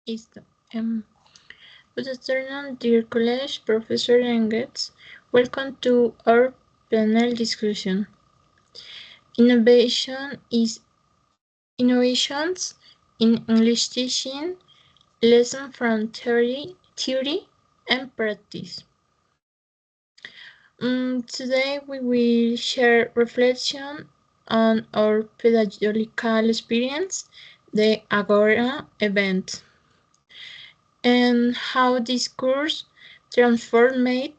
Listo. Good afternoon, dear college, professor and guests. Welcome to our panel discussion. Innovations in English teaching, lesson from theory and practice. Today we will share reflection on our pedagogical experience, the Agora event, and how this course transformed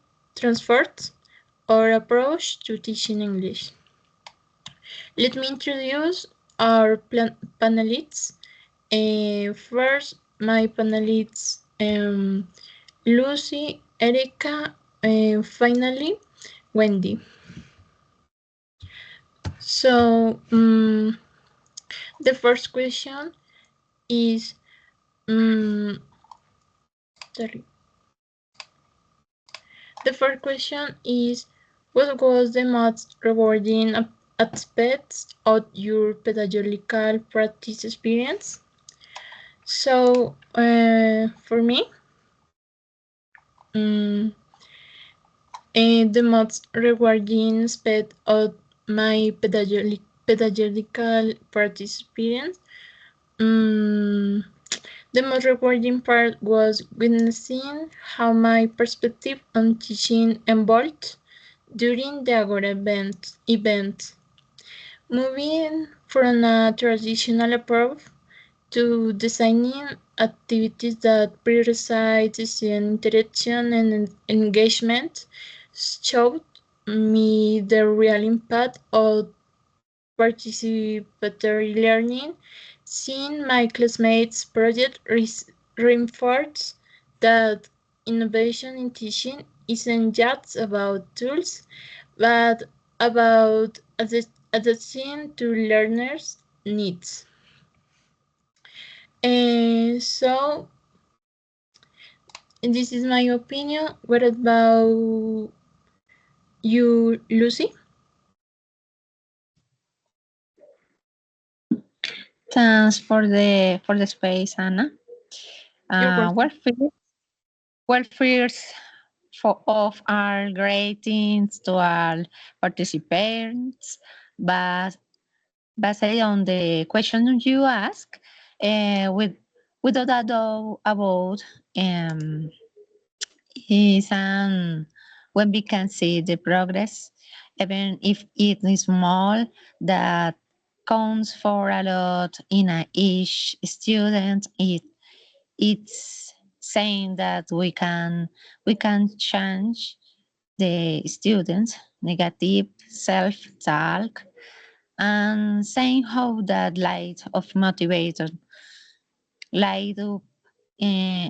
our approach to teaching English. Let me introduce our panelists. First, my panelists, Lucy, Erica, and finally, Wendy. So, the first question is, sorry. The first question is, what was the most rewarding aspect of your pedagogical practice experience? So, for me, the most rewarding aspect of my pedagogical practice experience, the most rewarding part was witnessing how my perspective on teaching evolved during the Agora event. Moving from a traditional approach to designing activities that prioritize student interaction and engagement showed me the real impact of participatory learning. Seeing my classmates' project reinforced that innovation in teaching isn't just about tools, but about adapting to learners' needs. And so, this is my opinion. What about you, Lucy? Thanks for the space, Anna. You're welcome. Well, first of our greetings to all participants, but based on the question you ask, with without a doubt about is when we can see the progress, even if it is small, that counts for a lot in each student. It's saying that we can change the students' negative self-talk and saying how that light of motivation light up uh,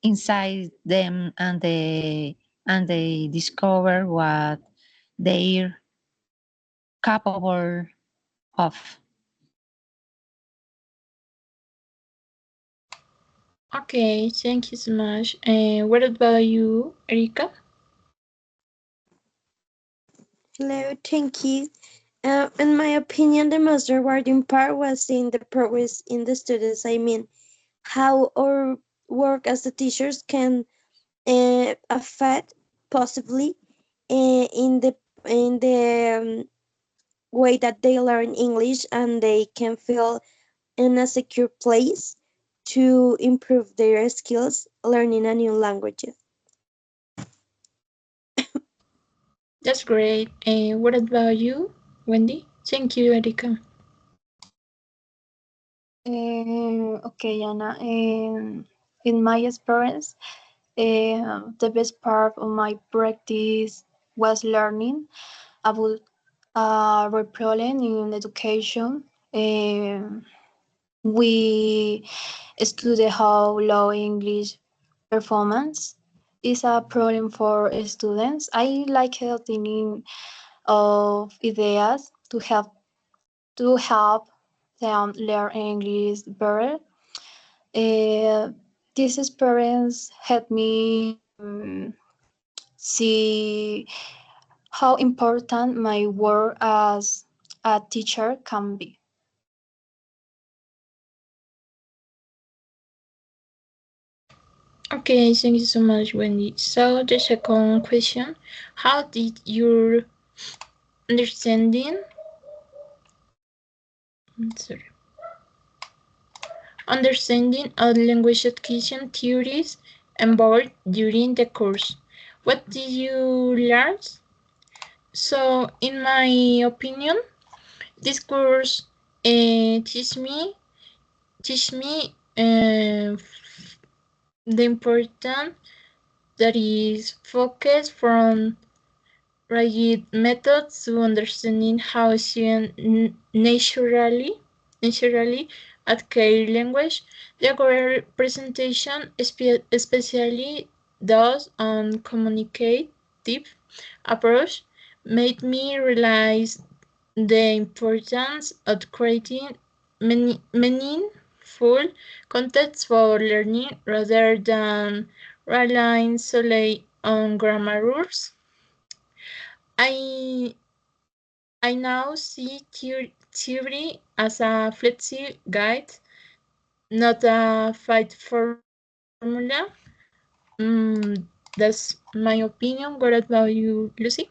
inside them, and they discover what they're capable of. Okay, thank you so much. And what about you, Erika? Hello, thank you. In my opinion, the most rewarding part was seeing the progress in the students. I mean, how our work as the teachers can affect possibly in the way that they learn English, and they can feel in a secure place to improve their skills learning a new language. That's great. And what about you, Wendy? Thank you, Erika. Okay, Anna. In my experience, the best part of my practice was learning about a problem in education. We study how low English performance is a problem for students. I like thinking of ideas to help them learn English better. Uh, this experience helped me see how important my work as a teacher can be. Okay, thank you so much, Wendy. So the second question, how did your understanding sorry, understanding of language acquisition theories evolve during the course? What did you learn? So, in my opinion, this course teach me the important that is focused from rigid methods to understanding how students naturally acquire language. The Agora presentation, especially those on communicative approach, made me realize the importance of creating meaningful context for learning rather than relying solely on grammar rules. I I now see theory as a flexible guide, not a fight formula. That's my opinion. What about you, Lucy?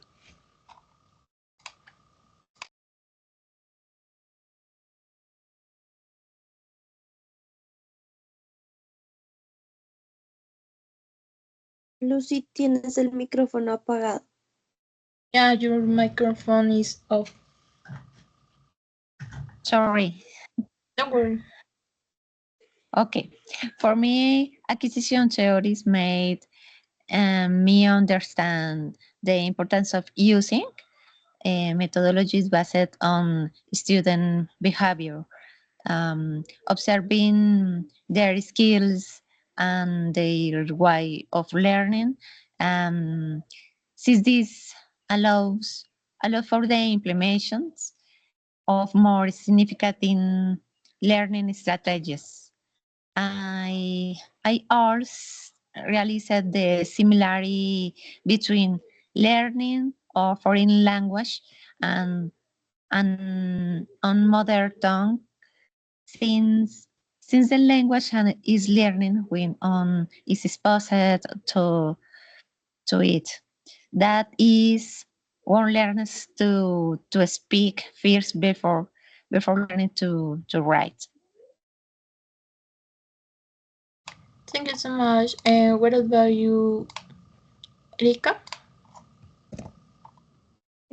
Lucy, tienes el micrófono apagado. Yeah, your microphone is off. Sorry. Don't worry. Okay. For me, acquisition theories made me understand the importance of using methodologies based on student behavior, observing their skills and their way of learning. Um, since this allow for the implementations of more significant learning strategies. I also realized the similarity between learning of foreign language and on mother tongue, since since the language is learning when is exposed to it. That is, one learns to speak first before learning to write. Thank you so much. And what about you, Erika?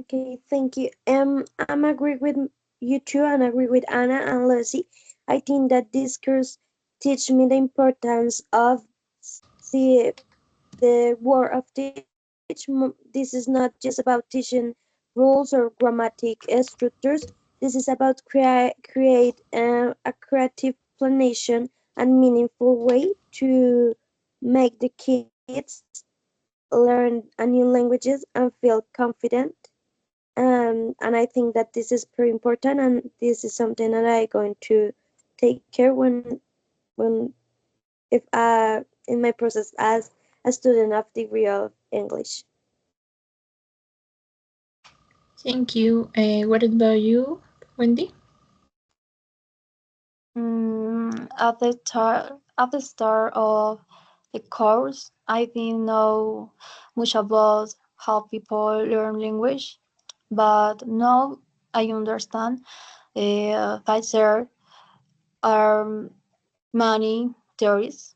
Okay, thank you. I'm agree with you too, and agree with Anna and Lucy. I think that this course teach me the importance of the word of teach. This is not just about teaching rules or grammatic structures. This is about create a creative explanation and meaningful way to make the kids learn a new languages and feel confident. And I think that this is very important, and this is something that I going to take care when if in my process as a student of degree of English. Thank you. What about you, Wendy? At the start of the course, I didn't know much about how people learn language, but now I understand that there are many theories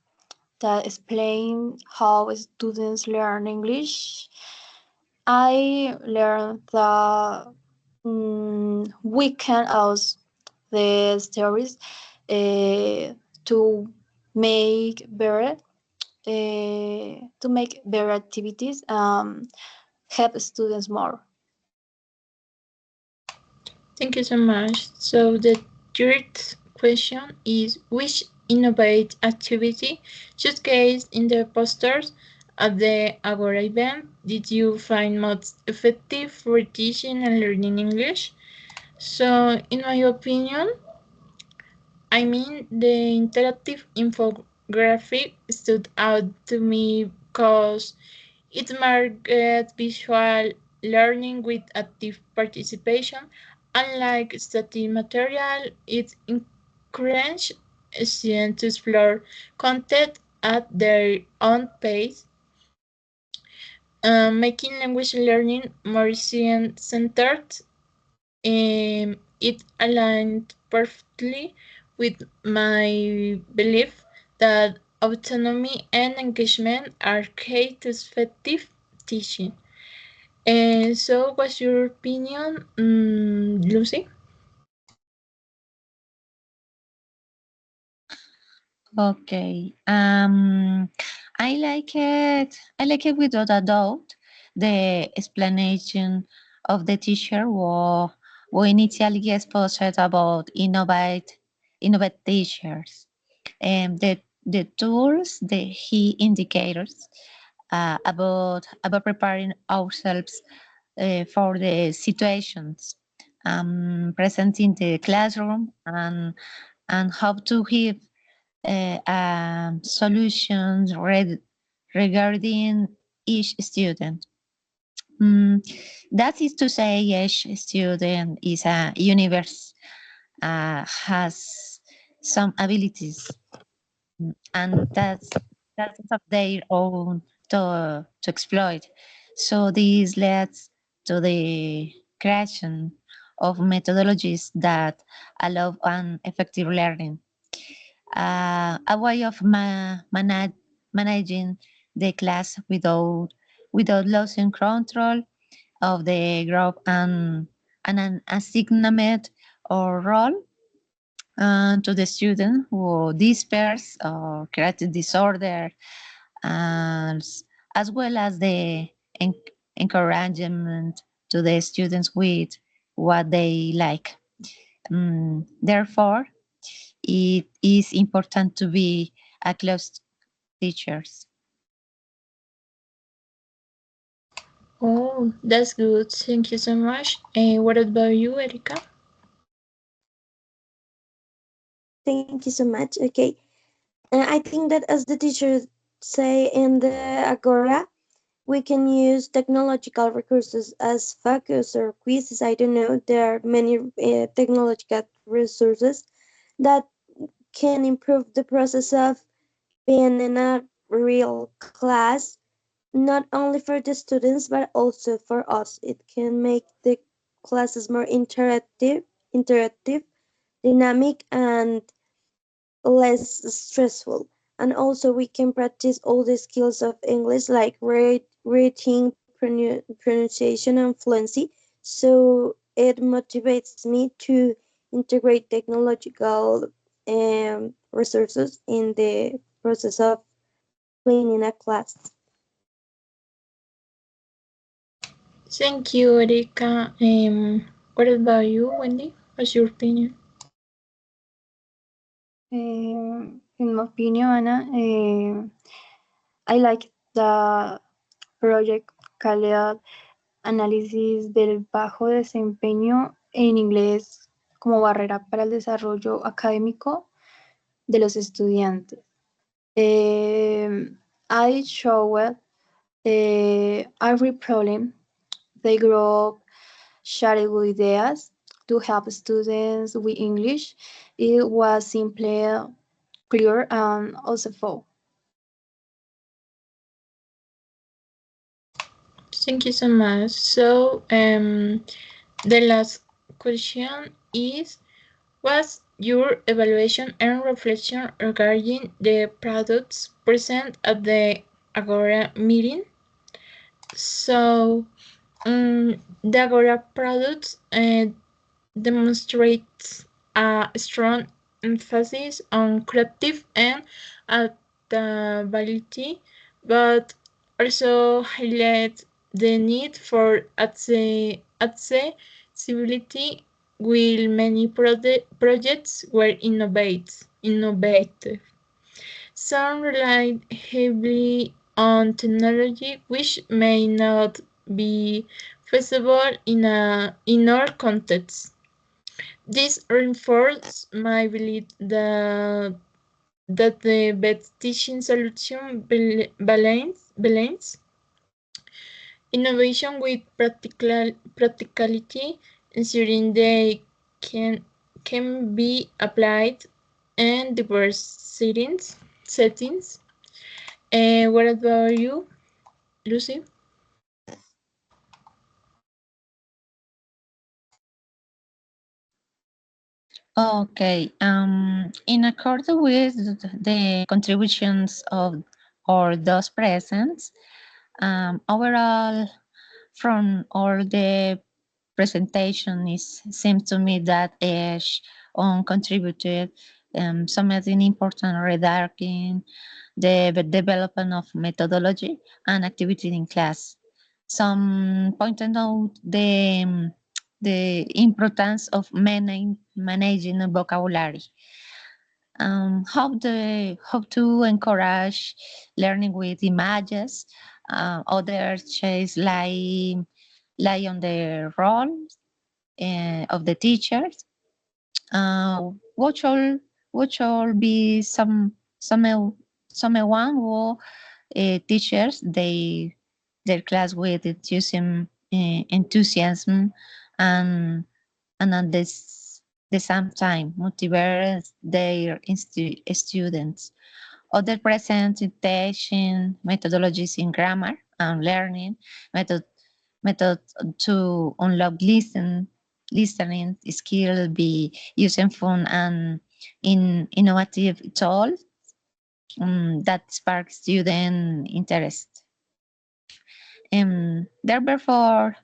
that explain how students learn English. I learned that we can use the theories to make better activities, help students more. Thank you so much. So the third question is which innovate activity showcased in the posters at the Agora event did you find most effective for teaching and learning English? So in my opinion, I mean the interactive infographic stood out to me because it marked visual learning with active participation. Unlike static material, it encouraged students to explore content at their own pace, making language learning more student-centered. It aligned perfectly with my belief that autonomy and engagement are key to effective teaching. And so, what's your opinion, Lucy? Okay. I like it. I like it without a doubt. The explanation of the teacher was initially exposed about innovate teachers and the tools the he indicators about preparing ourselves for the situations present in the classroom and how to give solutions regarding each student. Mm, that is to say, each student is a universe, has some abilities, and that's of their own to exploit. So this leads to the creation of methodologies that allow an effective learning, a way of managing the class without losing control of the group and an assignment or role to the student who disperse or creative disorder, as well as the encouragement to the students with what they like. Therefore, it is important to be a close teachers. Oh, that's good. Thank you so much. And what about you, Erika? Thank you so much. Okay. I think that as the teachers say in the Agora, we can use technological resources as focus or quizzes. I don't know. There are many technological resources that can improve the process of being in a real class, not only for the students but also for us. It can make the classes more interactive, dynamic, and less stressful. And also, we can practice all the skills of English like reading, pronunciation, and fluency. So it motivates me to integrate technological resources in the process of cleaning a class. Thank you, Erika. What about you, Wendy? What's your opinion? In my opinion, Anna, I like the project called Análisis del bajo desempeño en inglés como barrera para el desarrollo académico de los estudiantes. I showed every problem they group shared ideas to help students with English. It was simple, clear, and also full. Thank you so much. So, the last question is, what's your evaluation and reflection regarding the products present at the Agora meeting? So, the Agora products demonstrates a strong emphasis on creative and adaptability, but also highlights the need for accessibility, while many projects were innovative. Some relied heavily on technology which may not be feasible in our context. This reinforces my belief that the best teaching solution balance innovation with practicality, ensuring they can be applied in diverse settings. What about you, Lucy? Okay. In accordance with the contributions of or those presents, overall, from all the presentation, is seems to me that each on contributed something important regarding the development of methodology and activity in class. Some pointed out the importance of managing the vocabulary. How to encourage learning with images. Others chase lie on the role of the teachers. What should be someone who teachers their class with enthusiasm and at the same time motivate their students. Other presentation methodologies in grammar and learning method to unlock listening skill be using fun and innovative tools that spark student interest. Therefore,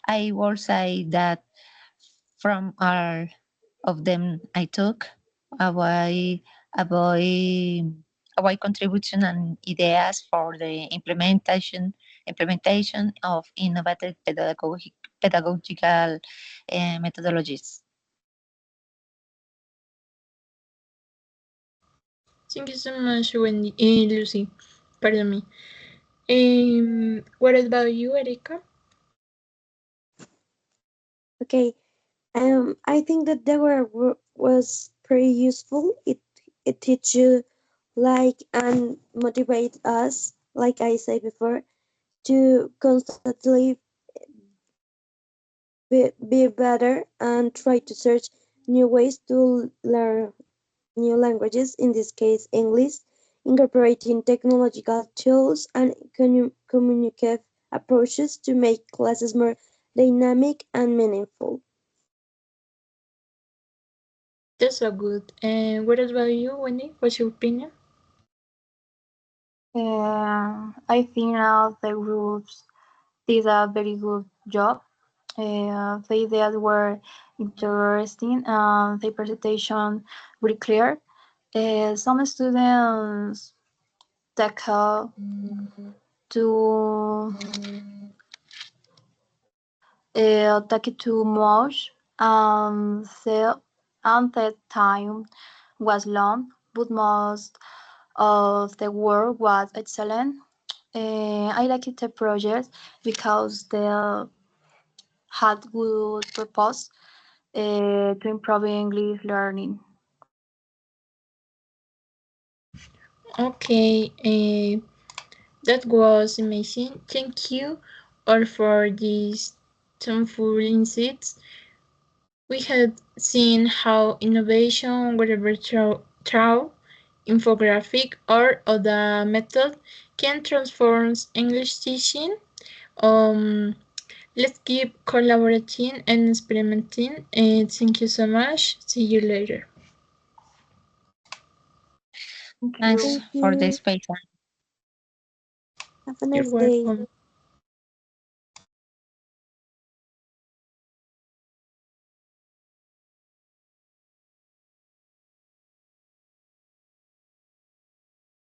I will say that from all of them I took away away away contribution and ideas for the implementation of innovative pedagogical methodologies. Thank you so much, Wendy. Lucy, pardon me. What about you, Erika? Okay. I think that the work was pretty useful. It teach you like and motivate us, like I said before, to constantly be better and try to search new ways to learn new languages, in this case English, incorporating technological tools and communicative approaches to make classes more dynamic and meaningful. That's so good. And what about you, Wendy? What's your opinion? I think the groups did a very good job. The ideas were interesting and the presentation very clear. Some students take to take it too much and the time was long, but most of the work was excellent. I liked the project because they had good purpose to improve English learning. Okay, that was amazing. Thank you all for these thoughtful insights. We had seen how innovation, whether through infographic or other method, can transform English teaching. Um, let's keep collaborating and experimenting. And thank you so much. See you later. Thank Thanks you. Thank for the you. space. Have a You're nice day. welcome.